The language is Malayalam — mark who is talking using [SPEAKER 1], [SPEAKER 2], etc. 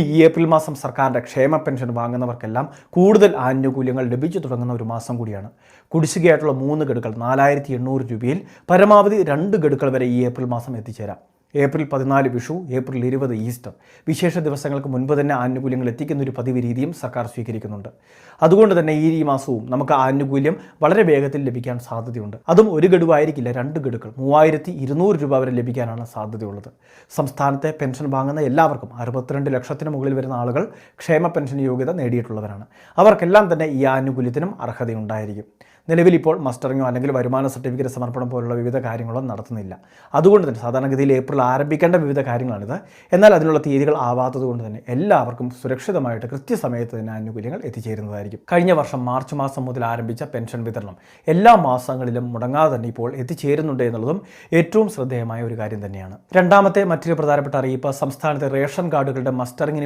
[SPEAKER 1] ഈ ഏപ്രിൽ മാസം സർക്കാരിൻ്റെ ക്ഷേമ പെൻഷൻ വാങ്ങുന്നവർക്കെല്ലാം കൂടുതൽ ആനുകൂല്യങ്ങൾ ലഭിച്ചു തുടങ്ങുന്ന ഒരു മാസം കൂടിയാണ്. കുടിശ്ശികയായിട്ടുള്ള 3 ഗഡുക്കൾ 4800 രൂപയിൽ പരമാവധി 2 ഗഡുക്കൾ വരെ ഈ ഏപ്രിൽ മാസം എത്തിച്ചേരാം. ഏപ്രിൽ 14 വിഷു, ഏപ്രിൽ 20 ഈസ്റ്റർ, വിശേഷ ദിവസങ്ങൾക്ക് മുൻപ് തന്നെ ആനുകൂല്യങ്ങൾ എത്തിക്കുന്ന ഒരു പതിവ് രീതിയും സർക്കാർ സ്വീകരിക്കുന്നുണ്ട്. അതുകൊണ്ട് തന്നെ ഈ മാസവും നമുക്ക് ആനുകൂല്യം വളരെ വേഗത്തിൽ ലഭിക്കാൻ സാധ്യതയുണ്ട്. അതും 1 ഗഡുവായിരിക്കില്ല, 2 ഗഡുക്കൾ 3200 രൂപ വരെ ലഭിക്കാനാണ് സാധ്യതയുള്ളത്. സംസ്ഥാനത്തെ പെൻഷൻ വാങ്ങുന്ന എല്ലാവർക്കും 62 ലക്ഷത്തിന് മുകളിൽ വരുന്ന ആളുകൾ ക്ഷേമ പെൻഷൻ യോഗ്യത നേടിയിട്ടുള്ളവരാണ്. അവർക്കെല്ലാം തന്നെ ഈ ആനുകൂല്യത്തിനും അർഹതയുണ്ടായിരിക്കും. നിലവിൽ ഇപ്പോൾ മസ്റ്ററിങ്ങോ അല്ലെങ്കിൽ വരുമാന സർട്ടിഫിക്കറ്റ് സമർപ്പണം പോലുള്ള വിവിധ കാര്യങ്ങളും നടത്തുന്നില്ല. അതുകൊണ്ട് തന്നെ സാധാരണഗതിയിൽ ഏപ്രിൽ ആരംഭിക്കേണ്ട വിവിധ കാര്യങ്ങളാണിത്. എന്നാൽ അതിനുള്ള തീയതികൾ ആവാത്തത് കൊണ്ട് തന്നെ എല്ലാവർക്കും സുരക്ഷിതമായിട്ട് കൃത്യസമയത്ത് തന്നെ ആനുകൂല്യങ്ങൾ എത്തിച്ചേരുന്നതായിരിക്കും. കഴിഞ്ഞ വർഷം മാർച്ച് മാസം മുതൽ ആരംഭിച്ച പെൻഷൻ വിതരണം എല്ലാ മാസങ്ങളിലും മുടങ്ങാതെ തന്നെ ഇപ്പോൾ എത്തിച്ചേരുന്നുണ്ട് എന്നുള്ളതും ഏറ്റവും ശ്രദ്ധേയമായ ഒരു കാര്യം തന്നെയാണ്. രണ്ടാമത്തെ മറ്റൊരു പ്രധാനപ്പെട്ട അറിയിപ്പ്, സംസ്ഥാനത്തെ റേഷൻ കാർഡുകളുടെ മസ്റ്ററിങ്ങിന്